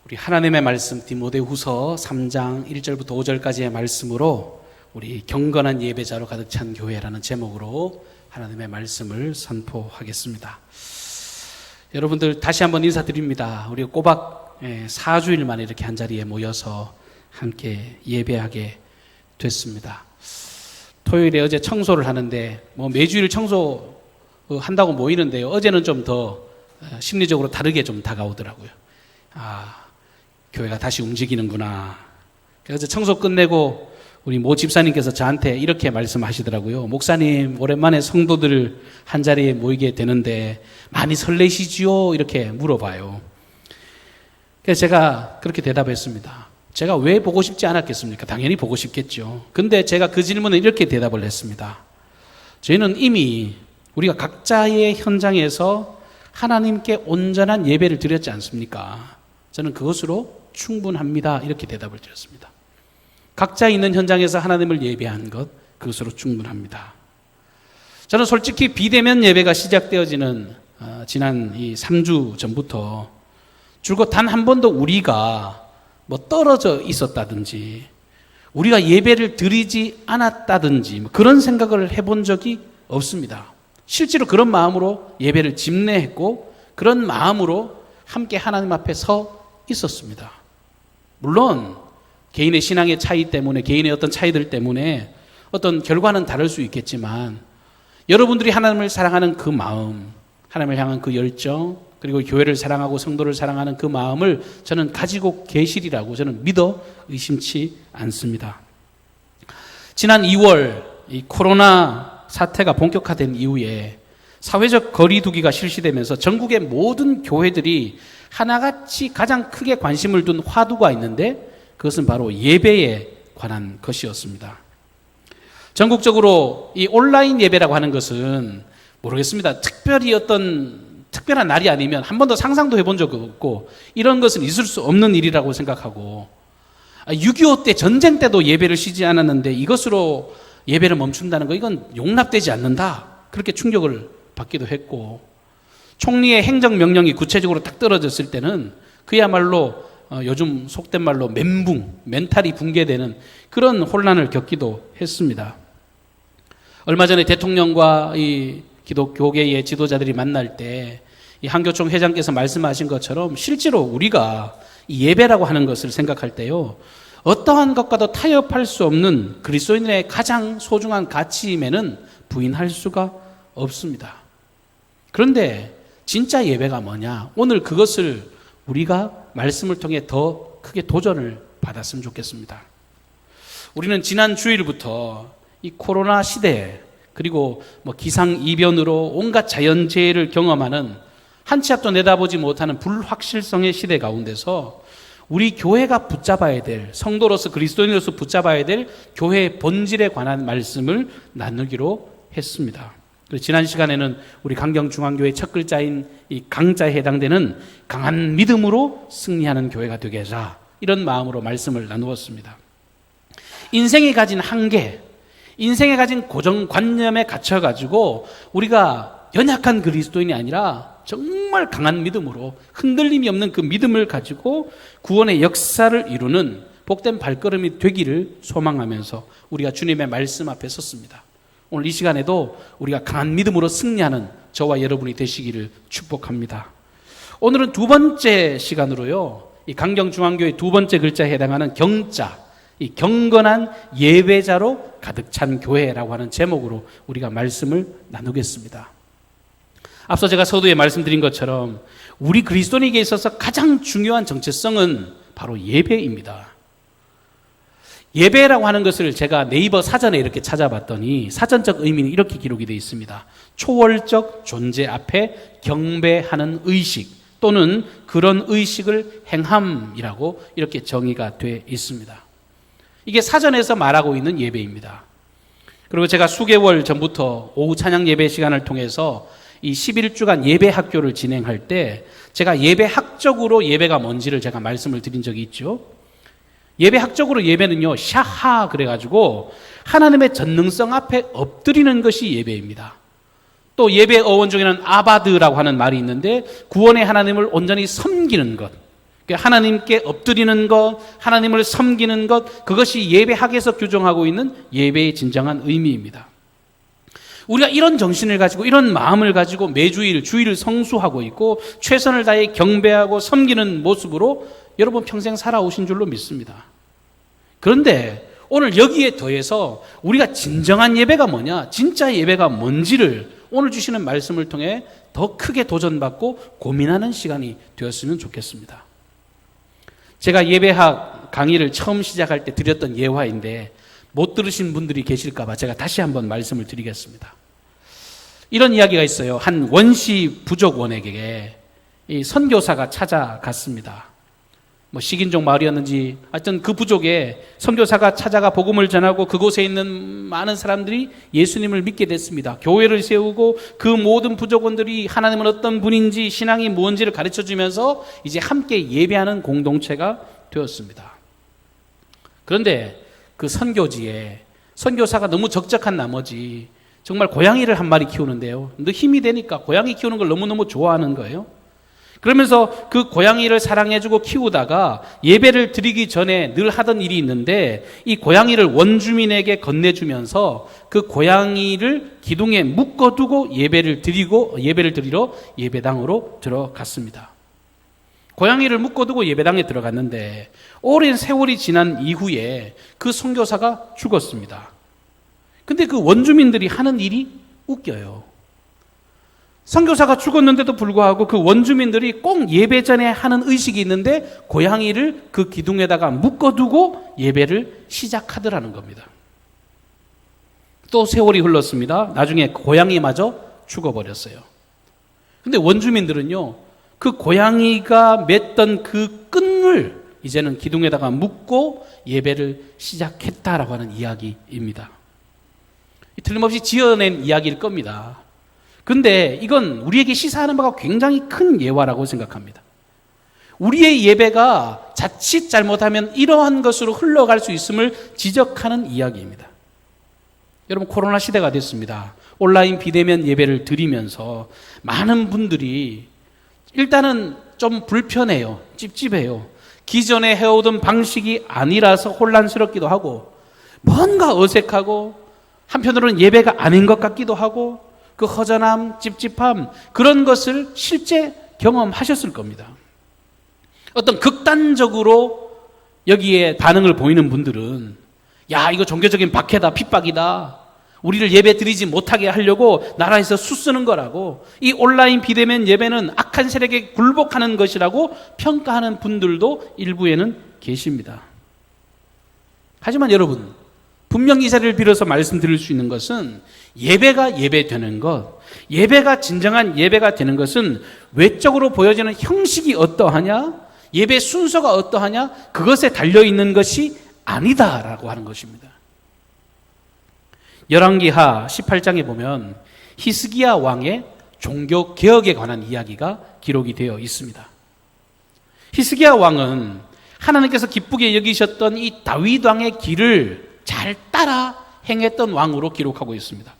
우리 하나님의 말씀 디모데후서 3장 1절부터 5절까지의 말씀으로 우리 경건한 예배자로 가득 찬 교회라는 제목으로 하나님의 말씀을 선포하겠습니다. 여러분들 다시 한번 인사드립니다. 우리 꼬박 4주일 만에 이렇게 한자리에 모여서 함께 예배하게 됐습니다. 토요일에 어제 청소를 하는데 매주일 청소 한다고 모이는데요. 어제는 좀 더 심리적으로 다르게 좀 다가오더라고요. 교회가 다시 움직이는구나. 그래서 청소 끝내고 우리 모 집사님께서 저한테 이렇게 말씀하시더라고요. 목사님, 오랜만에 성도들 한자리에 모이게 되는데 많이 설레시지요? 이렇게 물어봐요. 그래서 제가 그렇게 대답했습니다. 제가 왜 보고 싶지 않았겠습니까? 당연히 보고 싶겠죠. 근데 제가 그 질문에 이렇게 대답을 했습니다. 저희는 이미 우리가 각자의 현장에서 하나님께 온전한 예배를 드렸지 않습니까? 저는 그것으로 충분합니다. 이렇게 대답을 드렸습니다. 각자 있는 현장에서 하나님을 예배한 것, 그것으로 충분합니다. 저는 솔직히 비대면 예배가 시작되어지는 지난 이 3주 전부터 줄곧 단 한 번도 우리가 떨어져 있었다든지 우리가 예배를 드리지 않았다든지 그런 생각을 해본 적이 없습니다. 실제로 그런 마음으로 예배를 집례했고 그런 마음으로 함께 하나님 앞에 서 있었습니다. 물론 개인의 신앙의 차이 때문에, 개인의 어떤 차이들 때문에 어떤 결과는 다를 수 있겠지만 여러분들이 하나님을 사랑하는 그 마음, 하나님을 향한 그 열정, 그리고 교회를 사랑하고 성도를 사랑하는 그 마음을 저는 가지고 계시리라고 저는 믿어 의심치 않습니다. 지난 2월 이 코로나 사태가 본격화된 이후에 사회적 거리두기가 실시되면서 전국의 모든 교회들이 하나같이 가장 크게 관심을 둔 화두가 있는데 그것은 바로 예배에 관한 것이었습니다. 전국적으로 이 온라인 예배라고 하는 것은 모르겠습니다. 특별히 어떤 특별한 날이 아니면 한 번도 상상도 해본 적 없고 이런 것은 있을 수 없는 일이라고 생각하고 6.25 때 전쟁 때도 예배를 쉬지 않았는데 이것으로 예배를 멈춘다는 거 이건 용납되지 않는다. 그렇게 충격을 받기도 했고 총리의 행정명령이 구체적으로 딱 떨어졌을 때는 그야말로 요즘 속된 말로 멘탈이 붕괴되는 그런 혼란을 겪기도 했습니다. 얼마 전에 대통령과 이 기독교계의 지도자들이 만날 때 이 한교총 회장께서 말씀하신 것처럼 실제로 우리가 이 예배라고 하는 것을 생각할 때요, 어떠한 것과도 타협할 수 없는 그리스도인의 가장 소중한 가치임에는 부인할 수가 없습니다. 그런데 진짜 예배가 뭐냐? 오늘 그것을 우리가 말씀을 통해 더 크게 도전을 받았으면 좋겠습니다. 우리는 지난 주일부터 이 코로나 시대에 그리고 기상이변으로 온갖 자연재해를 경험하는 한 치 앞도 내다보지 못하는 불확실성의 시대 가운데서 우리 교회가 붙잡아야 될, 성도로서 그리스도인으로서 붙잡아야 될 교회의 본질에 관한 말씀을 나누기로 했습니다. 지난 시간에는 우리 강경중앙교회 첫 글자인 이 강자에 해당되는 강한 믿음으로 승리하는 교회가 되게 하자, 이런 마음으로 말씀을 나누었습니다. 인생이 가진 한계, 인생에 가진 고정관념에 갇혀가지고 우리가 연약한 그리스도인이 아니라 정말 강한 믿음으로 흔들림이 없는 그 믿음을 가지고 구원의 역사를 이루는 복된 발걸음이 되기를 소망하면서 우리가 주님의 말씀 앞에 섰습니다. 오늘 이 시간에도 우리가 강한 믿음으로 승리하는 저와 여러분이 되시기를 축복합니다. 오늘은 두 번째 시간으로요, 이 강경중앙교회 두 번째 글자에 해당하는 경자, 이 경건한 예배자로 가득 찬 교회라고 하는 제목으로 우리가 말씀을 나누겠습니다. 앞서 제가 서두에 말씀드린 것처럼 우리 그리스도인에게 있어서 가장 중요한 정체성은 바로 예배입니다. 예배라고 하는 것을 제가 네이버 사전에 이렇게 찾아봤더니 사전적 의미는 이렇게 기록이 되어 있습니다. 초월적 존재 앞에 경배하는 의식 또는 그런 의식을 행함이라고 이렇게 정의가 되어 있습니다. 이게 사전에서 말하고 있는 예배입니다. 그리고 제가 수개월 전부터 오후 찬양 예배 시간을 통해서 이 11주간 예배 학교를 진행할 때 제가 예배학적으로 예배가 뭔지를 제가 말씀을 드린 적이 있죠. 예배학적으로 예배는요, 샤하 그래가지고 하나님의 전능성 앞에 엎드리는 것이 예배입니다. 또 예배 어원 중에는 아바드라고 하는 말이 있는데 구원의 하나님을 온전히 섬기는 것, 하나님께 엎드리는 것, 하나님을 섬기는 것, 그것이 예배학에서 규정하고 있는 예배의 진정한 의미입니다. 우리가 이런 정신을 가지고 이런 마음을 가지고 매주일 주일을 성수하고 있고 최선을 다해 경배하고 섬기는 모습으로 여러분 평생 살아오신 줄로 믿습니다. 그런데 오늘 여기에 더해서 우리가 진정한 예배가 뭐냐, 진짜 예배가 뭔지를 오늘 주시는 말씀을 통해 더 크게 도전받고 고민하는 시간이 되었으면 좋겠습니다. 제가 예배학 강의를 처음 시작할 때 드렸던 예화인데 못 들으신 분들이 계실까 봐 제가 다시 한번 말씀을 드리겠습니다. 이런 이야기가 있어요. 한 원시 부족원에게 이 선교사가 찾아갔습니다. 식인종 마을이었는지 하여튼 그 부족에 선교사가 찾아가 복음을 전하고 그곳에 있는 많은 사람들이 예수님을 믿게 됐습니다. 교회를 세우고 그 모든 부족원들이 하나님은 어떤 분인지 신앙이 뭔지를 가르쳐주면서 이제 함께 예배하는 공동체가 되었습니다. 그런데 그 선교지에 선교사가 너무 적적한 나머지 정말 고양이를 한 마리 키우는데요. 근데 힘이 되니까 고양이 키우는 걸 너무너무 좋아하는 거예요. 그러면서 그 고양이를 사랑해주고 키우다가 예배를 드리기 전에 늘 하던 일이 있는데 이 고양이를 원주민에게 건네주면서 그 고양이를 기둥에 묶어두고 예배를 드리러 예배당으로 들어갔습니다. 고양이를 묶어두고 예배당에 들어갔는데 오랜 세월이 지난 이후에 그 선교사가 죽었습니다. 근데 그 원주민들이 하는 일이 웃겨요. 선교사가 죽었는데도 불구하고 그 원주민들이 꼭 예배 전에 하는 의식이 있는데 고양이를 그 기둥에다가 묶어두고 예배를 시작하더라는 겁니다. 또 세월이 흘렀습니다. 나중에 고양이마저 죽어버렸어요. 근데 원주민들은요, 그 고양이가 맸던 그 끈을 이제는 기둥에다가 묶고 예배를 시작했다라고 하는 이야기입니다. 틀림없이 지어낸 이야기일 겁니다. 근데 이건 우리에게 시사하는 바가 굉장히 큰 예화라고 생각합니다. 우리의 예배가 자칫 잘못하면 이러한 것으로 흘러갈 수 있음을 지적하는 이야기입니다. 여러분, 코로나 시대가 됐습니다. 온라인 비대면 예배를 드리면서 많은 분들이 일단은 좀 불편해요. 찝찝해요. 기존에 해오던 방식이 아니라서 혼란스럽기도 하고 뭔가 어색하고 한편으로는 예배가 아닌 것 같기도 하고 그 허전함, 찝찝함, 그런 것을 실제 경험하셨을 겁니다. 어떤 극단적으로 여기에 반응을 보이는 분들은 야, 이거 종교적인 박해다, 핍박이다, 우리를 예배 드리지 못하게 하려고 나라에서 수쓰는 거라고, 이 온라인 비대면 예배는 악한 세력에 굴복하는 것이라고 평가하는 분들도 일부에는 계십니다. 하지만 여러분, 분명히 이 자리를 빌어서 말씀드릴 수 있는 것은 예배가 예배되는 것, 예배가 진정한 예배가 되는 것은 외적으로 보여지는 형식이 어떠하냐, 예배 순서가 어떠하냐, 그것에 달려있는 것이 아니다라고 하는 것입니다. 열왕기하 18장에 보면 히스기야 왕의 종교 개혁에 관한 이야기가 기록이 되어 있습니다. 히스기야 왕은 하나님께서 기쁘게 여기셨던 이 다윗 왕의 길을 잘 따라 행했던 왕으로 기록하고 있습니다.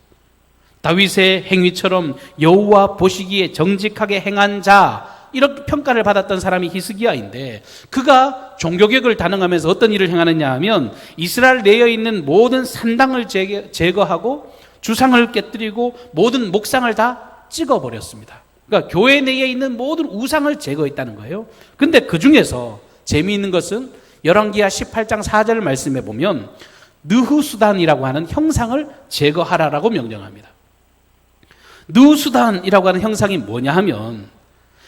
다윗의 행위처럼 여호와 보시기에 정직하게 행한 자, 이렇게 평가를 받았던 사람이 히스기야인데, 그가 종교개혁을 단행하면서 어떤 일을 행하느냐 하면 이스라엘 내에 있는 모든 산당을 제거하고 주상을 깨뜨리고 모든 목상을 다 찍어버렸습니다. 그러니까 교회 내에 있는 모든 우상을 제거했다는 거예요. 근데 그 중에서 재미있는 것은 열왕기하 18장 4절 말씀에 보면 느후수단이라고 하는 형상을 제거하라라고 명령합니다. 느후수단이라고 하는 형상이 뭐냐 하면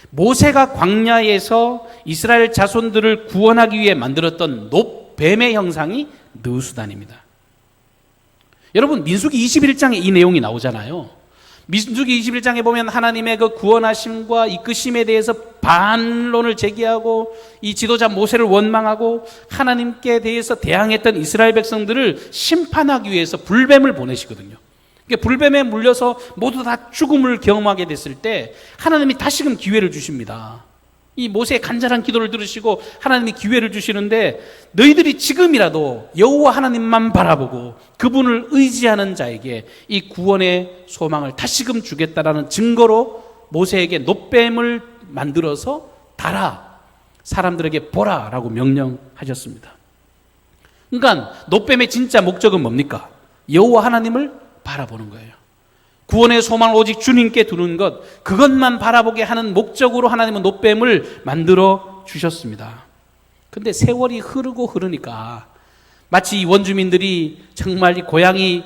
모세가 광야에서 이스라엘 자손들을 구원하기 위해 만들었던 놋뱀의 형상이 느후수단입니다. 여러분, 민수기 21장에 이 내용이 나오잖아요. 민수기 21장에 보면 하나님의 그 구원하심과 이끄심에 대해서 반론을 제기하고 이 지도자 모세를 원망하고 하나님께 대해서 대항했던 이스라엘 백성들을 심판하기 위해서 불뱀을 보내시거든요. 불뱀에 물려서 모두 다 죽음을 경험하게 됐을 때 하나님이 다시금 기회를 주십니다. 이 모세의 간절한 기도를 들으시고 하나님이 기회를 주시는데, 너희들이 지금이라도 여호와 하나님만 바라보고 그분을 의지하는 자에게 이 구원의 소망을 다시금 주겠다라는 증거로 모세에게 놋뱀을 만들어서 달아, 사람들에게 보라라고 명령하셨습니다. 그러니까 노뱀의 진짜 목적은 뭡니까? 여호와 하나님을 바라보는 거예요. 구원의 소망을 오직 주님께 두는 것, 그것만 바라보게 하는 목적으로 하나님은 노뱀을 만들어 주셨습니다. 근데 세월이 흐르고 흐르니까 마치 이 원주민들이 정말 이 고양이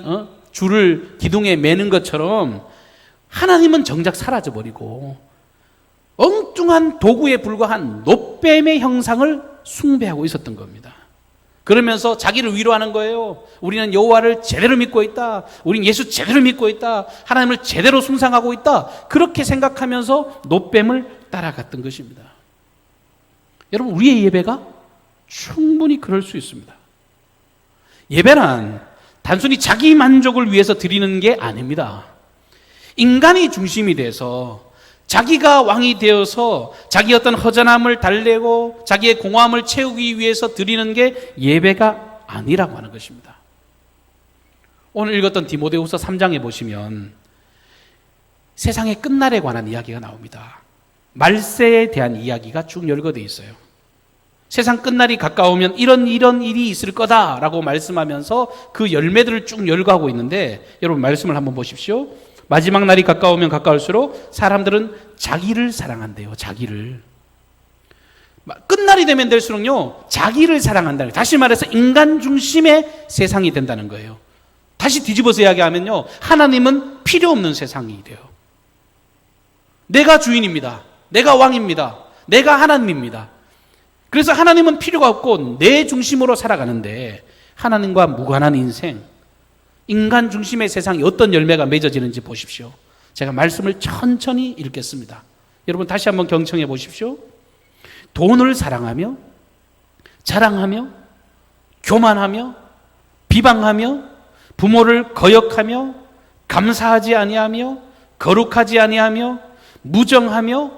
줄을 기둥에 매는 것처럼 하나님은 정작 사라져버리고 엉뚱한 도구에 불과한 노뱀의 형상을 숭배하고 있었던 겁니다. 그러면서 자기를 위로하는 거예요. 우리는 여호와를 제대로 믿고 있다. 우리는 예수 제대로 믿고 있다. 하나님을 제대로 숭상하고 있다. 그렇게 생각하면서 노뱀을 따라갔던 것입니다. 여러분, 우리의 예배가 충분히 그럴 수 있습니다. 예배란 단순히 자기 만족을 위해서 드리는 게 아닙니다. 인간이 중심이 돼서 자기가 왕이 되어서 자기 어떤 허전함을 달래고 자기의 공허함을 채우기 위해서 드리는 게 예배가 아니라고 하는 것입니다. 오늘 읽었던 디모데후서 3장에 보시면 세상의 끝날에 관한 이야기가 나옵니다. 말세에 대한 이야기가 쭉 열거되어 있어요. 세상 끝날이 가까우면 이런 일이 있을 거다라고 말씀하면서 그 열매들을 쭉 열거하고 있는데, 여러분 말씀을 한번 보십시오. 마지막 날이 가까우면 가까울수록 사람들은 자기를 사랑한대요. 자기를. 끝날이 되면 될수록요, 자기를 사랑한다는 거예요. 다시 말해서 인간 중심의 세상이 된다는 거예요. 다시 뒤집어서 이야기하면요, 하나님은 필요 없는 세상이 돼요. 내가 주인입니다. 내가 왕입니다. 내가 하나님입니다. 그래서 하나님은 필요가 없고 내 중심으로 살아가는데, 하나님과 무관한 인생, 인간 중심의 세상이 어떤 열매가 맺어지는지 보십시오. 제가 말씀을 천천히 읽겠습니다. 여러분 다시 한번 경청해 보십시오. 돈을 사랑하며 자랑하며 교만하며 비방하며 부모를 거역하며 감사하지 아니하며 거룩하지 아니하며 무정하며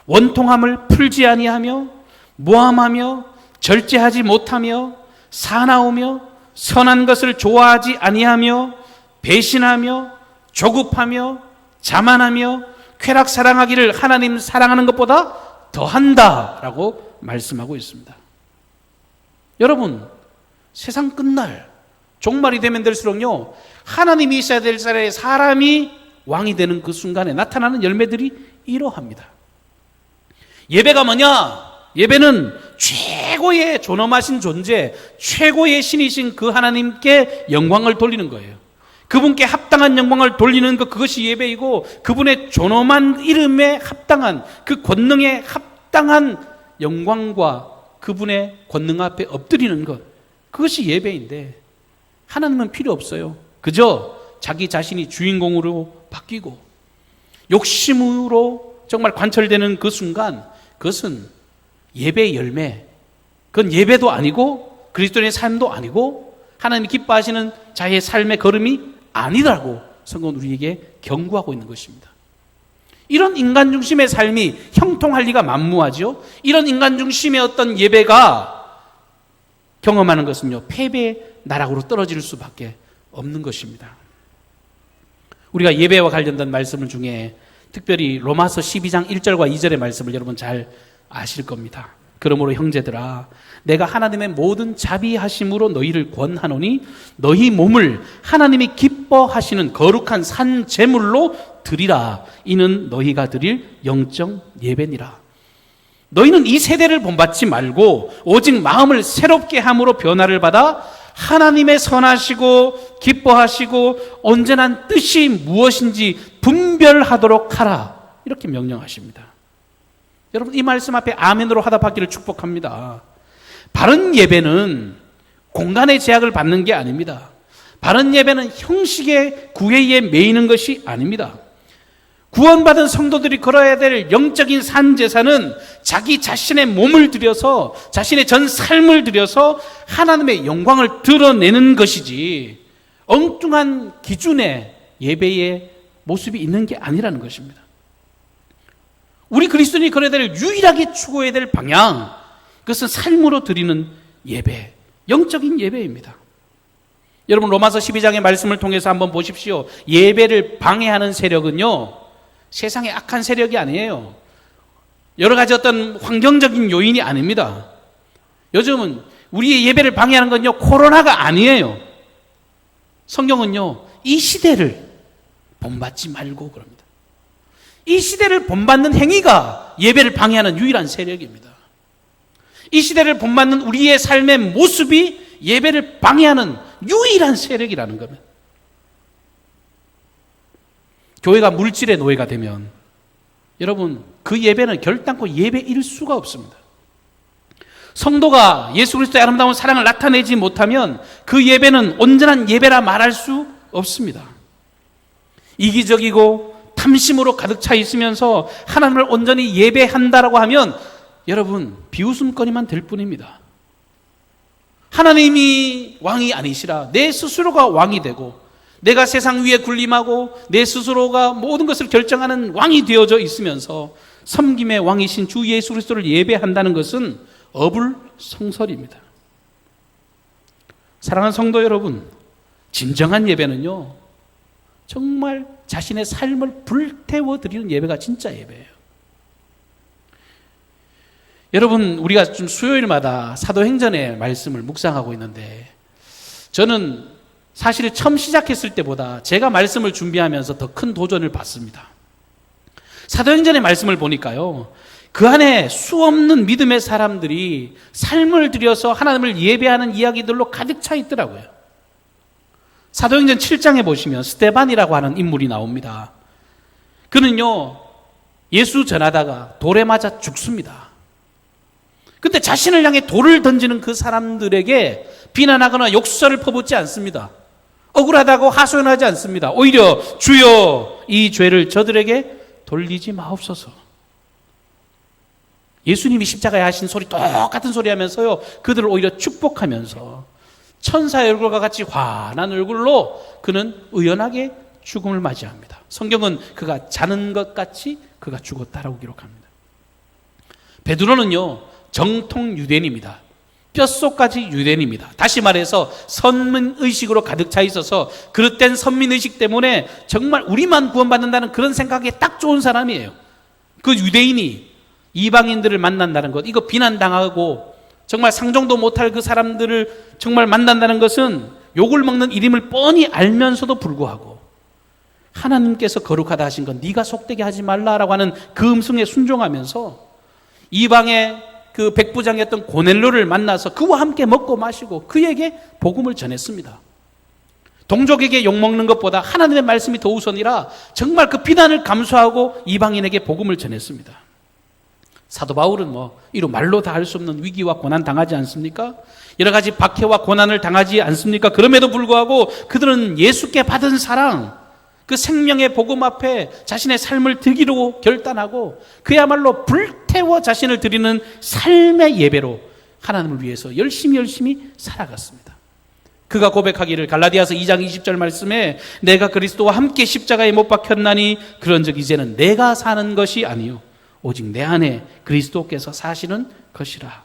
원통함을 풀지 아니하며 모함하며 절제하지 못하며 사나우며 선한 것을 좋아하지 아니하며 배신하며 조급하며 자만하며 쾌락 사랑하기를 하나님 사랑하는 것보다 더한다라고 말씀하고 있습니다. 여러분, 세상 끝날 종말이 되면 될수록요, 하나님이 있어야 될 자리에 사람이 왕이 되는 그 순간에 나타나는 열매들이 이러합니다. 예배가 뭐냐? 예배는 최고의 존엄하신 존재, 최고의 신이신 그 하나님께 영광을 돌리는 거예요. 그분께 합당한 영광을 돌리는 것, 그것이 예배이고, 그분의 존엄한 이름에 합당한, 그 권능에 합당한 영광과 그분의 권능 앞에 엎드리는 것, 그것이 예배인데, 하나님은 필요 없어요. 그저 자기 자신이 주인공으로 바뀌고 욕심으로 정말 관철되는 그 순간, 그것은 예배의 열매, 그건 예배도 아니고 그리스도인의 삶도 아니고 하나님이 기뻐하시는 자의 삶의 걸음이 아니라고 성경은 우리에게 경고하고 있는 것입니다. 이런 인간 중심의 삶이 형통할 리가 만무하죠. 이런 인간 중심의 어떤 예배가 경험하는 것은요, 패배의 나락으로 떨어질 수밖에 없는 것입니다. 우리가 예배와 관련된 말씀을 중에 특별히 로마서 12장 1절과 2절의 말씀을 여러분 잘 아실 겁니다. 그러므로 형제들아, 내가 하나님의 모든 자비하심으로 너희를 권하노니 너희 몸을 하나님이 기뻐하시는 거룩한 산 제물로 드리라. 이는 너희가 드릴 영적 예배니라. 너희는 이 세대를 본받지 말고 오직 마음을 새롭게 함으로 변화를 받아 하나님의 선하시고 기뻐하시고 온전한 뜻이 무엇인지 분별하도록 하라. 이렇게 명령하십니다. 여러분, 이 말씀 앞에 아멘으로 화답하기를 축복합니다. 바른 예배는 공간의 제약을 받는 게 아닙니다. 바른 예배는 형식의 구애에 매이는 것이 아닙니다. 구원받은 성도들이 걸어야 될 영적인 산제사는 자기 자신의 몸을 들여서, 자신의 전 삶을 들여서 하나님의 영광을 드러내는 것이지, 엉뚱한 기준의 예배의 모습이 있는 게 아니라는 것입니다. 우리 그리스도인이 걸어야 될, 유일하게 추구해야 될 방향, 그것은 삶으로 드리는 예배, 영적인 예배입니다. 여러분, 로마서 12장의 말씀을 통해서 한번 보십시오. 예배를 방해하는 세력은요, 세상의 악한 세력이 아니에요. 여러 가지 어떤 환경적인 요인이 아닙니다. 요즘은 우리의 예배를 방해하는 건요, 코로나가 아니에요. 성경은요, 이 시대를 본받지 말고 그럽니다. 이 시대를 본받는 행위가 예배를 방해하는 유일한 세력입니다. 이 시대를 본받는 우리의 삶의 모습이 예배를 방해하는 유일한 세력이라는 겁니다. 교회가 물질의 노예가 되면 여러분, 그 예배는 결단코 예배일 수가 없습니다. 성도가 예수 그리스도의 아름다운 사랑을 나타내지 못하면 그 예배는 온전한 예배라 말할 수 없습니다. 이기적이고 탐심으로 가득 차 있으면서 하나님을 온전히 예배한다라고 하면 여러분, 비웃음거리만 될 뿐입니다. 하나님이 왕이 아니시라 내 스스로가 왕이 되고 내가 세상 위에 군림하고 내 스스로가 모든 것을 결정하는 왕이 되어져 있으면서 섬김의 왕이신 주 예수 그리스도를 예배한다는 것은 어불성설입니다. 사랑하는 성도 여러분, 진정한 예배는요, 정말 자신의 삶을 불태워 드리는 예배가 진짜 예배예요. 여러분, 우리가 좀 수요일마다 사도행전의 말씀을 묵상하고 있는데 저는 사실 처음 시작했을 때보다 제가 말씀을 준비하면서 더 큰 도전을 받습니다. 사도행전의 말씀을 보니까요, 그 안에 수없는 믿음의 사람들이 삶을 들여서 하나님을 예배하는 이야기들로 가득 차 있더라고요. 사도행전 7장에 보시면 스데반이라고 하는 인물이 나옵니다. 그는요, 예수 전하다가 돌에 맞아 죽습니다. 근데 자신을 향해 돌을 던지는 그 사람들에게 비난하거나 욕설을 퍼붓지 않습니다. 억울하다고 하소연하지 않습니다. 오히려 주여 이 죄를 저들에게 돌리지 마옵소서. 예수님이 십자가에 하신 소리 똑같은 소리 하면서요, 그들을 오히려 축복하면서 천사의 얼굴과 같이 환한 얼굴로 그는 의연하게 죽음을 맞이합니다. 성경은 그가 자는 것 같이 그가 죽었다라고 기록합니다. 베드로는요, 정통 유대인입니다. 뼛속까지 유대인입니다. 다시 말해서 선민의식으로 가득 차 있어서 그릇된 선민의식 때문에 정말 우리만 구원받는다는 그런 생각에 딱 좋은 사람이에요. 그 유대인이 이방인들을 만난다는 것, 이거 비난당하고 정말 상종도 못할 그 사람들을 정말 만난다는 것은 욕을 먹는 일임을 뻔히 알면서도 불구하고 하나님께서 거룩하다 하신 건 네가 속되게 하지 말라라고 하는 그 음성에 순종하면서 이방의 그 백부장이었던 고넬료를 만나서 그와 함께 먹고 마시고 그에게 복음을 전했습니다. 동족에게 욕먹는 것보다 하나님의 말씀이 더 우선이라 정말 그 비난을 감수하고 이방인에게 복음을 전했습니다. 사도 바울은 이로 말로 다 할 수 없는 위기와 고난 당하지 않습니까? 여러 가지 박해와 고난을 당하지 않습니까? 그럼에도 불구하고 그들은 예수께 받은 사랑, 그 생명의 복음 앞에 자신의 삶을 드리기로 결단하고 그야말로 불태워 자신을 드리는 삶의 예배로 하나님을 위해서 열심히 살아갔습니다. 그가 고백하기를 갈라디아서 2장 20절 말씀에 내가 그리스도와 함께 십자가에 못 박혔나니 그런즉 이제는 내가 사는 것이 아니요 오직 내 안에 그리스도께서 사시는 것이라.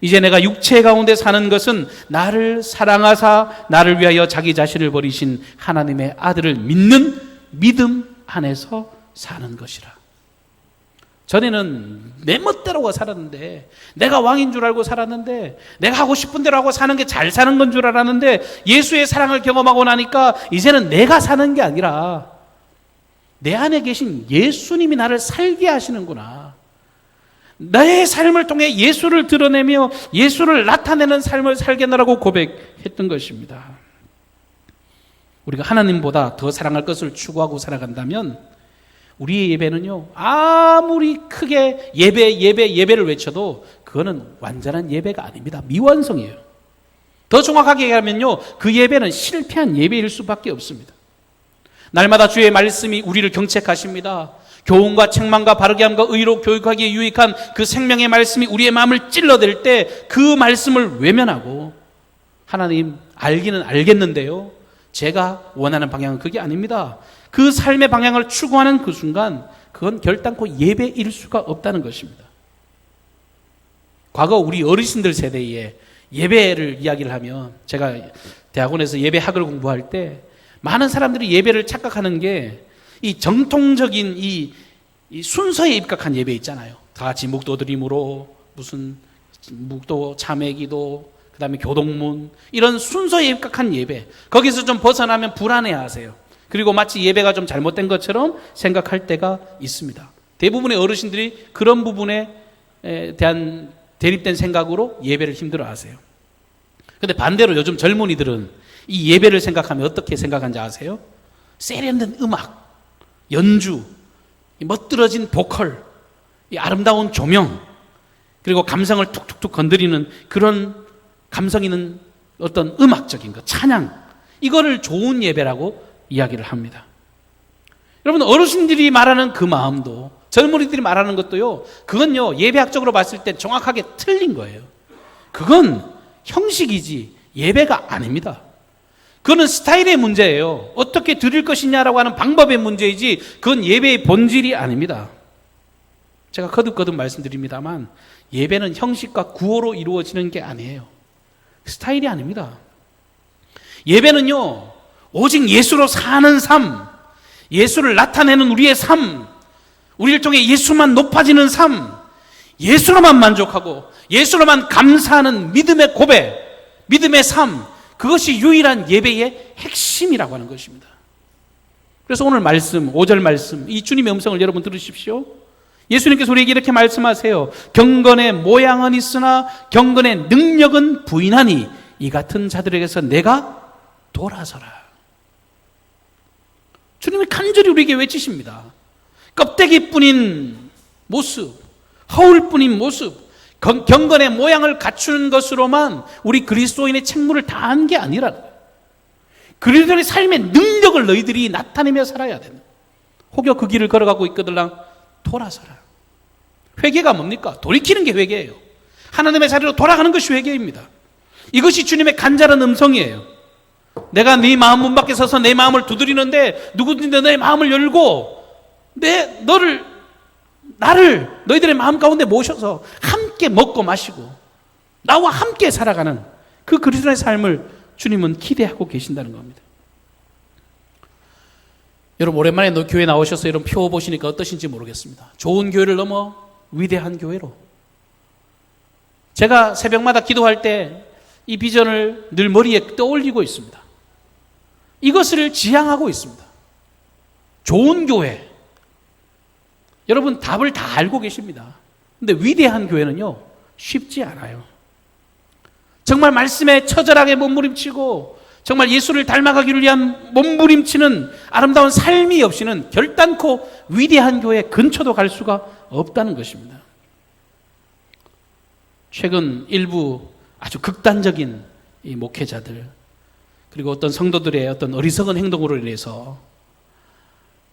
이제 내가 육체 가운데 사는 것은 나를 사랑하사 나를 위하여 자기 자신을 버리신 하나님의 아들을 믿는 믿음 안에서 사는 것이라. 전에는 내 멋대로 살았는데, 내가 왕인 줄 알고 살았는데, 내가 하고 싶은 대로 하고 사는 게 잘 사는 건 줄 알았는데 예수의 사랑을 경험하고 나니까 이제는 내가 사는 게 아니라 내 안에 계신 예수님이 나를 살게 하시는구나. 나의 삶을 통해 예수를 드러내며 예수를 나타내는 삶을 살겠노라고 고백했던 것입니다. 우리가 하나님보다 더 사랑할 것을 추구하고 살아간다면 우리의 예배는요, 아무리 크게 예배를 외쳐도 그거는 완전한 예배가 아닙니다. 미완성이에요. 더 정확하게 얘기하면요, 그 예배는 실패한 예배일 수밖에 없습니다. 날마다 주의 말씀이 우리를 경책하십니다. 교훈과 책망과 바르게 함과 의로 교육하기에 유익한 그 생명의 말씀이 우리의 마음을 찔러댈 때 그 말씀을 외면하고 하나님 알기는 알겠는데요, 제가 원하는 방향은 그게 아닙니다. 그 삶의 방향을 추구하는 그 순간 그건 결단코 예배일 수가 없다는 것입니다. 과거 우리 어르신들 세대에 예배를 이야기를 하면, 제가 대학원에서 예배학을 공부할 때 많은 사람들이 예배를 착각하는 게 이 정통적인 이 순서에 입각한 예배 있잖아요. 다 같이 묵도드림으로 무슨 묵도 참회기도 그다음에 교동문 이런 순서에 입각한 예배, 거기서 좀 벗어나면 불안해하세요. 그리고 마치 예배가 좀 잘못된 것처럼 생각할 때가 있습니다. 대부분의 어르신들이 그런 부분에 대한 대립된 생각으로 예배를 힘들어하세요. 그런데 반대로 요즘 젊은이들은 이 예배를 생각하면 어떻게 생각하는지 아세요? 세련된 음악, 연주, 멋들어진 보컬, 이 아름다운 조명, 그리고 감성을 툭툭툭 건드리는 그런 감성 있는 어떤 음악적인 것, 찬양, 이거를 좋은 예배라고 이야기를 합니다. 여러분, 어르신들이 말하는 그 마음도, 젊은이들이 말하는 것도요, 그건요, 예배학적으로 봤을 때 정확하게 틀린 거예요. 그건 형식이지 예배가 아닙니다. 그거는 스타일의 문제예요. 어떻게 드릴 것이냐라고 하는 방법의 문제이지 그건 예배의 본질이 아닙니다. 제가 거듭거듭 말씀드립니다만 예배는 형식과 구호로 이루어지는 게 아니에요. 스타일이 아닙니다. 예배는요, 오직 예수로 사는 삶, 예수를 나타내는 우리의 삶, 우리를 통해 예수만 높아지는 삶, 예수로만 만족하고 예수로만 감사하는 믿음의 고백, 믿음의 삶, 그것이 유일한 예배의 핵심이라고 하는 것입니다. 그래서 오늘 말씀, 5절 말씀, 이 주님의 음성을 여러분 들으십시오. 예수님께서 우리에게 이렇게 말씀하세요. 경건의 모양은 있으나 경건의 능력은 부인하니 이 같은 자들에게서 내가 돌아서라. 주님이 간절히 우리에게 외치십니다. 껍데기뿐인 모습, 허울뿐인 모습, 경건의 모양을 갖추는 것으로만 우리 그리스도인의 책무를 다한 게 아니라 그리스도인의 삶의 능력을 너희들이 나타내며 살아야 된다. 혹여 그 길을 걸어가고 있거들랑 돌아서라. 회개가 뭡니까? 돌이키는 게 회개예요. 하나님의 자리로 돌아가는 것이 회개입니다. 이것이 주님의 간절한 음성이에요. 내가 네 마음 문 밖에 서서 내 마음을 두드리는데 누구든지 내 마음을 열고 나를 너희들의 마음 가운데 모셔서 함께 먹고 마시고 나와 함께 살아가는 그 그리스도의 삶을 주님은 기대하고 계신다는 겁니다. 여러분, 오랜만에 교회 나오셔서 이런 표 보시니까 어떠신지 모르겠습니다. 좋은 교회를 넘어 위대한 교회로. 제가 새벽마다 기도할 때 이 비전을 늘 머리에 떠올리고 있습니다. 이것을 지향하고 있습니다. 좋은 교회. 여러분, 답을 다 알고 계십니다. 근데 위대한 교회는요, 쉽지 않아요. 정말 말씀에 처절하게 몸부림치고 정말 예수를 닮아가기를 위한 몸부림치는 아름다운 삶이 없이는 결단코 위대한 교회 근처도 갈 수가 없다는 것입니다. 최근 일부 아주 극단적인 이 목회자들, 그리고 어떤 성도들의 어떤 어리석은 행동으로 인해서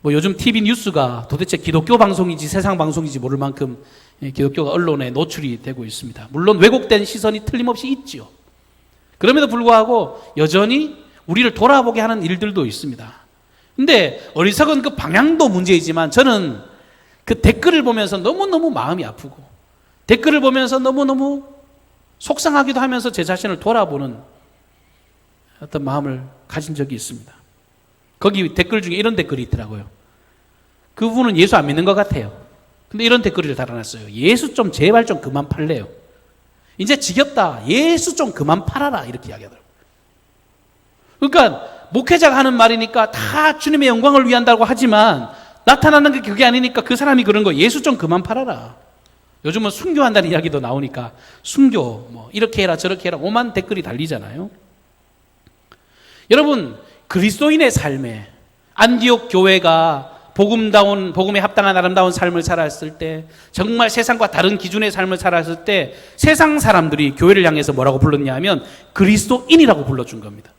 요즘 TV 뉴스가 도대체 기독교 방송인지 세상 방송인지 모를 만큼 기독교가 언론에 노출이 되고 있습니다. 물론 왜곡된 시선이 틀림없이 있지요. 그럼에도 불구하고 여전히 우리를 돌아보게 하는 일들도 있습니다. 근데 어리석은 그 방향도 문제이지만 저는 그 댓글을 보면서 너무너무 마음이 아프고 댓글을 보면서 너무너무 속상하기도 하면서 제 자신을 돌아보는 어떤 마음을 가진 적이 있습니다. 거기 댓글 중에 이런 댓글이 있더라고요. 그분은 예수 안 믿는 것 같아요. 근데 이런 댓글을 달아놨어요. 예수 좀 제발 좀 그만 팔래요. 이제 지겹다. 예수 좀 그만 팔아라. 이렇게 이야기하더라고요. 그러니까 목회자가 하는 말이니까 다 주님의 영광을 위한다고 하지만 나타나는 게 그게 아니니까 그 사람이 그런 거 예수 좀 그만 팔아라. 요즘은 순교한다는 이야기도 나오니까 순교 이렇게 해라 저렇게 해라 오만 댓글이 달리잖아요. 여러분, 그리스도인의 삶에 안디옥 교회가 복음에 합당한 아름다운 삶을 살았을 때, 정말 세상과 다른 기준의 삶을 살았을 때 세상 사람들이 교회를 향해서 뭐라고 불렀냐 하면 그리스도인이라고 불러준 겁니다.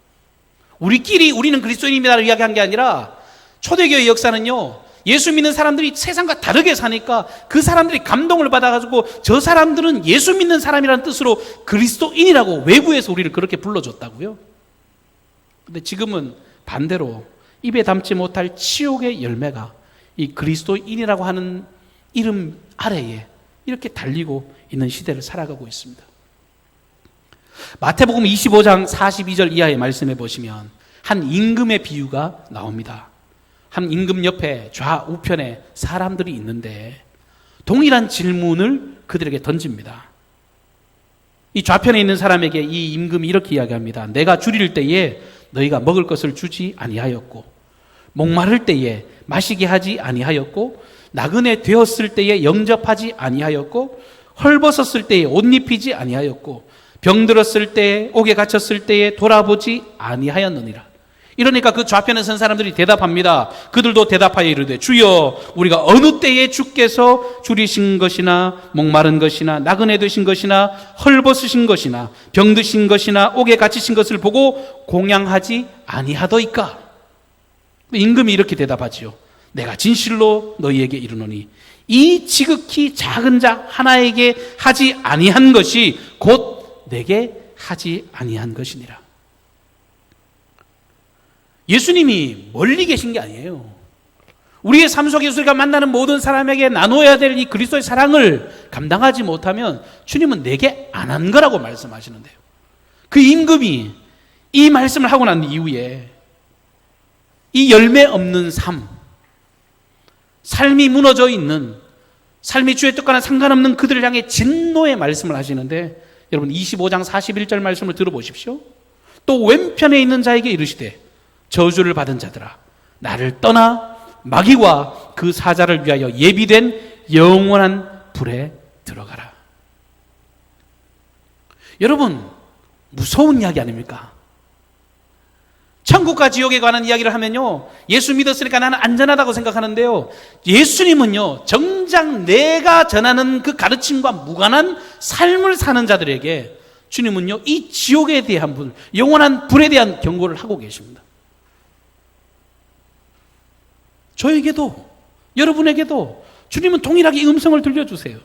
우리는 그리스도인입니다라고 이야기한 게 아니라 초대교회 역사는요, 예수 믿는 사람들이 세상과 다르게 사니까 그 사람들이 감동을 받아가지고 저 사람들은 예수 믿는 사람이라는 뜻으로 그리스도인이라고 외부에서 우리를 그렇게 불러줬다고요. 근데 지금은 반대로 입에 담지 못할 치욕의 열매가 이 그리스도인이라고 하는 이름 아래에 이렇게 달리고 있는 시대를 살아가고 있습니다. 마태복음 25장 42절 이하의 말씀에 보시면 한 임금의 비유가 나옵니다. 한 임금 옆에 좌우편에 사람들이 있는데 동일한 질문을 그들에게 던집니다. 이 좌편에 있는 사람에게 이 임금이 이렇게 이야기합니다. 내가 줄일 때에 너희가 먹을 것을 주지 아니하였고, 목마를 때에 마시게 하지 아니하였고, 나그네 되었을 때에 영접하지 아니하였고, 헐벗었을 때에 옷 입히지 아니하였고, 병들었을 때에 옥에 갇혔을 때에 돌아보지 아니하였느니라. 이러니까 그 좌편에 선 사람들이 대답합니다. 그들도 대답하여 이르되 주여 우리가 어느 때에 주께서 줄이신 것이나 목마른 것이나 나그네 되신 것이나 헐벗으신 것이나 병드신 것이나 옥에 갇히신 것을 보고 공양하지 아니하더이까. 임금이 이렇게 대답하지요. 내가 진실로 너희에게 이르노니 이 지극히 작은 자 하나에게 하지 아니한 것이 곧 내게 하지 아니한 것이니라. 예수님이 멀리 계신 게 아니에요. 우리의 삶 속에서 우리가 만나는 모든 사람에게 나눠야 될 이 그리스도의 사랑을 감당하지 못하면 주님은 내게 안 한 거라고 말씀하시는데요. 그 임금이 이 말씀을 하고 난 이후에 이 열매 없는 삶이 무너져 있는, 삶이 주의 뜻과는 상관없는 그들을 향해 진노의 말씀을 하시는데, 여러분 25장 41절 말씀을 들어보십시오. 또 왼편에 있는 자에게 이르시되 저주를 받은 자들아 나를 떠나 마귀와 그 사자를 위하여 예비된 영원한 불에 들어가라. 여러분, 무서운 이야기 아닙니까? 천국과 지옥에 관한 이야기를 하면요, 예수 믿었으니까 나는 안전하다고 생각하는데요, 예수님은요 정작 내가 전하는 그 가르침과 무관한 삶을 사는 자들에게 주님은요 이 지옥에 대한 영원한 불에 대한 경고를 하고 계십니다. 저에게도, 여러분에게도 주님은 동일하게 이 음성을 들려주세요.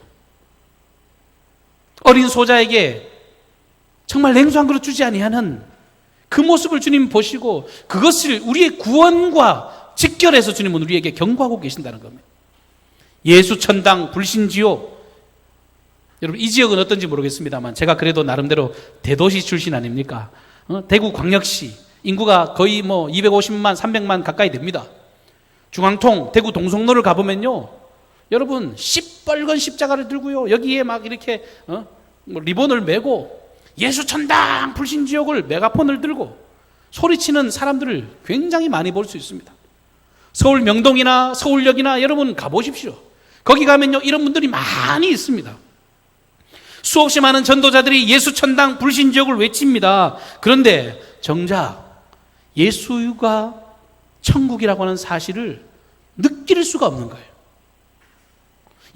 어린 소자에게 정말 냉수 한 그릇 주지 아니하는 그 모습을 주님 보시고 그것을 우리의 구원과 직결해서 주님은 우리에게 경고하고 계신다는 겁니다. 예수천당 불신지옥. 여러분 이 지역은 어떤지 모르겠습니다만 제가 그래도 나름대로 대도시 출신 아닙니까? 대구광역시 인구가 거의 250만 300만 가까이 됩니다. 중앙통 대구 동성로를 가보면요, 여러분 시뻘건 십자가를 들고요, 여기에 막 이렇게 리본을 메고 예수천당 불신지옥을 메가폰을 들고 소리치는 사람들을 굉장히 많이 볼 수 있습니다. 서울 명동이나 서울역이나 여러분 가보십시오. 거기 가면요 이런 분들이 많이 있습니다. 수없이 많은 전도자들이 예수천당 불신지옥을 외칩니다. 그런데 정작 예수가 천국이라고 하는 사실을 느낄 수가 없는 거예요.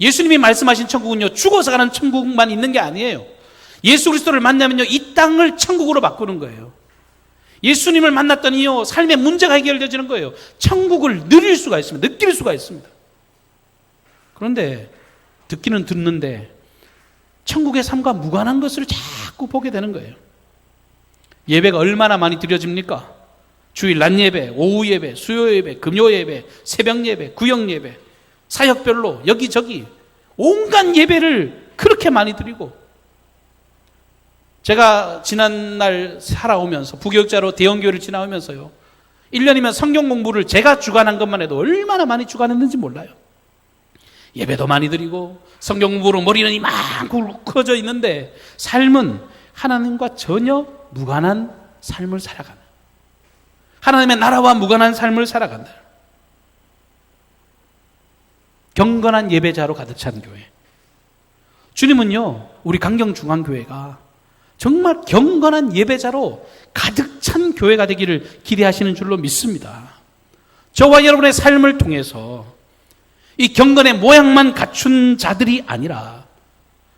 예수님이 말씀하신 천국은요 죽어서 가는 천국만 있는 게 아니에요. 예수 그리스도를 만나면요 이 땅을 천국으로 바꾸는 거예요. 예수님을 만났더니요 삶의 문제가 해결되지는 거예요. 천국을 누릴 수가 있습니다. 느낄 수가 있습니다. 그런데 듣기는 듣는데 천국의 삶과 무관한 것을 자꾸 보게 되는 거예요. 예배가 얼마나 많이 드려집니까? 주일 낮 예배, 오후 예배, 수요 예배, 금요 예배, 새벽 예배, 구역 예배, 사역별로 여기저기 온갖 예배를 그렇게 많이 드리고, 제가 지난날 살아오면서 부교육자로 대형교회를 지나오면서요 1년이면 성경 공부를 제가 주관한 것만 해도 얼마나 많이 주관했는지 몰라요. 예배도 많이 드리고 성경 공부로 머리는 이만큼 커져 있는데 삶은 하나님과 전혀 무관한 삶을 살아가는, 하나님의 나라와 무관한 삶을 살아간다. 경건한 예배자로 가득 찬 교회. 주님은요 우리 강경중앙교회가 정말 경건한 예배자로 가득 찬 교회가 되기를 기대하시는 줄로 믿습니다. 저와 여러분의 삶을 통해서 이 경건의 모양만 갖춘 자들이 아니라,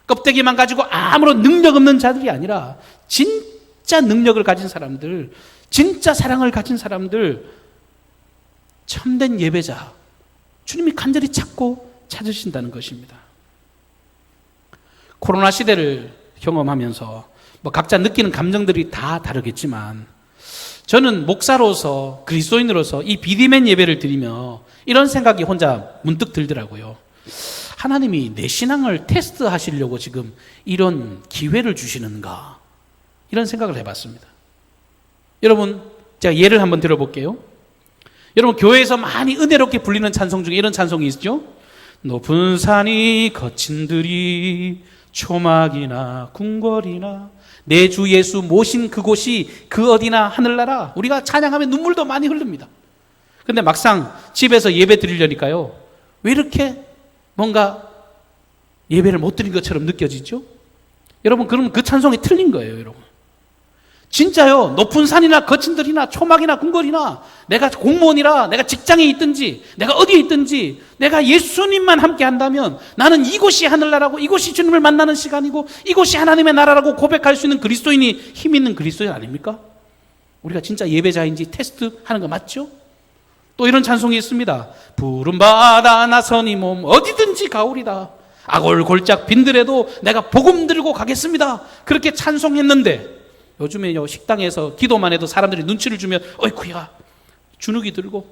껍데기만 가지고 아무런 능력 없는 자들이 아니라 진짜 능력을 가진 사람들, 진짜 사랑을 가진 사람들, 참된 예배자, 주님이 간절히 찾으신다는 것입니다. 코로나 시대를 경험하면서 각자 느끼는 감정들이 다 다르겠지만, 저는 목사로서, 그리스도인으로서 이 비대면 예배를 드리며 이런 생각이 혼자 문득 들더라고요. 하나님이 내 신앙을 테스트하시려고 지금 이런 기회를 주시는가, 이런 생각을 해봤습니다. 여러분, 제가 예를 한번 들어볼게요. 여러분, 교회에서 많이 은혜롭게 불리는 찬송 중에 이런 찬송이 있죠. 높은 산이 거친 들이 초막이나 궁궐이나 내 주 예수 모신 그곳이 그 어디나 하늘나라. 우리가 찬양하면 눈물도 많이 흐릅니다. 근데 막상 집에서 예배 드리려니까요, 왜 이렇게 뭔가 예배를 못 드린 것처럼 느껴지죠? 여러분, 그러면 그 찬송이 틀린 거예요, 여러분. 진짜요, 높은 산이나 거친 들이나 초막이나 궁궐이나 내가 공무원이라 내가 직장에 있든지 내가 어디에 있든지 내가 예수님만 함께 한다면 나는 이곳이 하늘나라고 이곳이 주님을 만나는 시간이고 이곳이 하나님의 나라라고 고백할 수 있는 그리스도인이 힘 있는 그리스도인 아닙니까? 우리가 진짜 예배자인지 테스트하는 거 맞죠? 또 이런 찬송이 있습니다. 푸른 바다 나선이 몸 어디든지 가오리다. 아골 골짝 빈들에도 내가 복음 들고 가겠습니다. 그렇게 찬송했는데 요즘에요, 식당에서 기도만 해도 사람들이 눈치를 주면 어이쿠야 주눅이 들고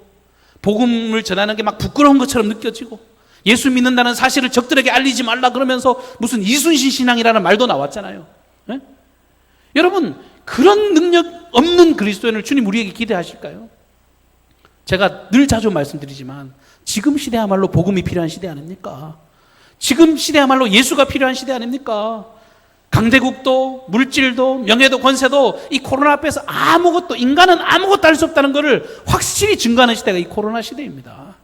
복음을 전하는 게 막 부끄러운 것처럼 느껴지고 예수 믿는다는 사실을 적들에게 알리지 말라 그러면서 무슨 이순신 신앙이라는 말도 나왔잖아요. 네? 여러분, 그런 능력 없는 그리스도인을 주님 우리에게 기대하실까요? 제가 늘 자주 말씀드리지만 지금 시대야말로 복음이 필요한 시대 아닙니까? 지금 시대야말로 예수가 필요한 시대 아닙니까? 강대국도 물질도 명예도 권세도 이 코로나 앞에서 아무것도, 인간은 아무것도 할 수 없다는 것을 확실히 증거하는 시대가 이 코로나 시대입니다.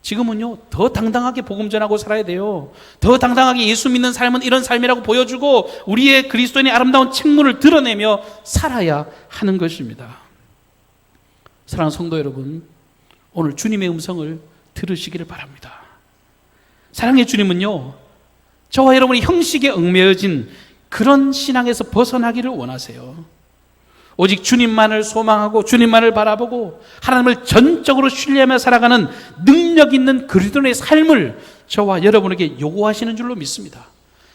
지금은요, 더 당당하게 복음 전하고 살아야 돼요. 더 당당하게 예수 믿는 삶은 이런 삶이라고 보여주고 우리의 그리스도인의 아름다운 책무를 드러내며 살아야 하는 것입니다. 사랑하는 성도 여러분, 오늘 주님의 음성을 들으시기를 바랍니다. 사랑의 주님은요, 저와 여러분이 형식에 얽매여진 그런 신앙에서 벗어나기를 원하세요. 오직 주님만을 소망하고 주님만을 바라보고 하나님을 전적으로 신뢰하며 살아가는 능력 있는 그리스도인의 삶을 저와 여러분에게 요구하시는 줄로 믿습니다.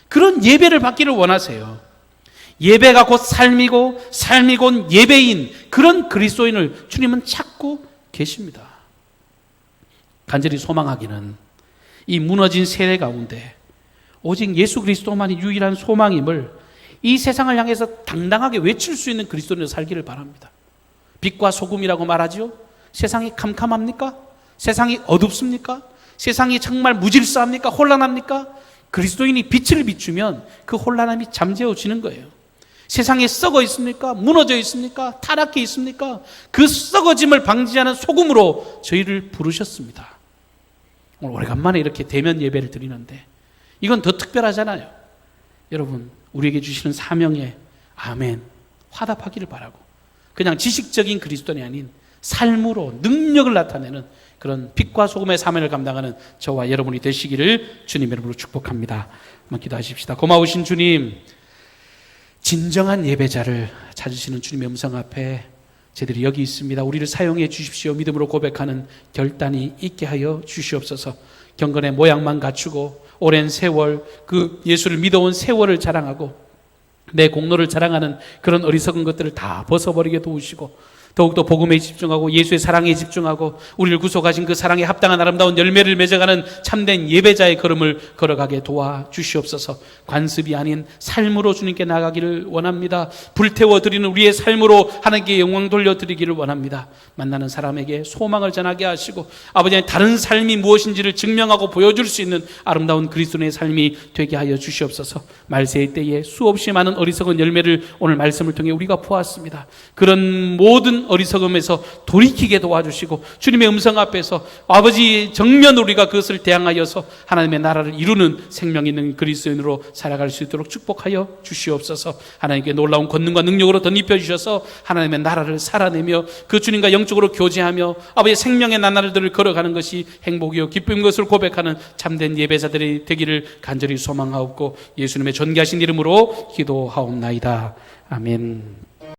그런 예배를 받기를 원하세요. 예배가 곧 삶이고 삶이 곧 예배인 그런 그리스도인을 주님은 찾고 계십니다. 간절히 소망하기는 이 무너진 세대 가운데 오직 예수 그리스도만이 유일한 소망임을 이 세상을 향해서 당당하게 외칠 수 있는 그리스도인으로 살기를 바랍니다. 빛과 소금이라고 말하죠. 세상이 캄캄합니까? 세상이 어둡습니까? 세상이 정말 무질서합니까? 혼란합니까? 그리스도인이 빛을 비추면 그 혼란함이 잠재워지는 거예요. 세상에 썩어 있습니까? 무너져 있습니까? 타락해 있습니까? 그 썩어짐을 방지하는 소금으로 저희를 부르셨습니다. 오늘 오래간만에 이렇게 대면 예배를 드리는데 이건 더 특별하잖아요. 여러분, 우리에게 주시는 사명에 아멘 화답하기를 바라고 그냥 지식적인 그리스도인이 아닌 삶으로 능력을 나타내는 그런 빛과 소금의 사명을 감당하는 저와 여러분이 되시기를 주님의 이름으로 축복합니다. 한번 기도하십시다. 고마우신 주님, 진정한 예배자를 찾으시는 주님의 음성 앞에 저희들이 여기 있습니다. 우리를 사용해 주십시오. 믿음으로 고백하는 결단이 있게 하여 주시옵소서. 경건의 모양만 갖추고 오랜 세월 그 예수를 믿어온 세월을 자랑하고 내 공로를 자랑하는 그런 어리석은 것들을 다 벗어버리게 도우시고 더욱더 복음에 집중하고 예수의 사랑에 집중하고 우리를 구속하신 그 사랑에 합당한 아름다운 열매를 맺어가는 참된 예배자의 걸음을 걸어가게 도와주시옵소서. 관습이 아닌 삶으로 주님께 나가기를 원합니다. 불태워 드리는 우리의 삶으로 하나님께 영광 돌려드리기를 원합니다. 만나는 사람에게 소망을 전하게 하시고 아버지의 다른 삶이 무엇인지를 증명하고 보여줄 수 있는 아름다운 그리스도의 삶이 되게 하여 주시옵소서. 말세의 때에 수없이 많은 어리석은 열매를 오늘 말씀을 통해 우리가 보았습니다. 그런 모든 어리석음에서 돌이키게 도와주시고 주님의 음성 앞에서 아버지 정면 우리가 그것을 대항하여서 하나님의 나라를 이루는 생명 있는 그리스도인으로 살아갈 수 있도록 축복하여 주시옵소서. 하나님께 놀라운 권능과 능력으로 덧입혀 주셔서 하나님의 나라를 살아내며 그 주님과 영적으로 교제하며 아버지의 생명의 나날들을 걸어가는 것이 행복이요 기쁨인 것을 고백하는 참된 예배자들이 되기를 간절히 소망하옵고 예수님의 존귀하신 이름으로 기도하옵나이다. 아멘.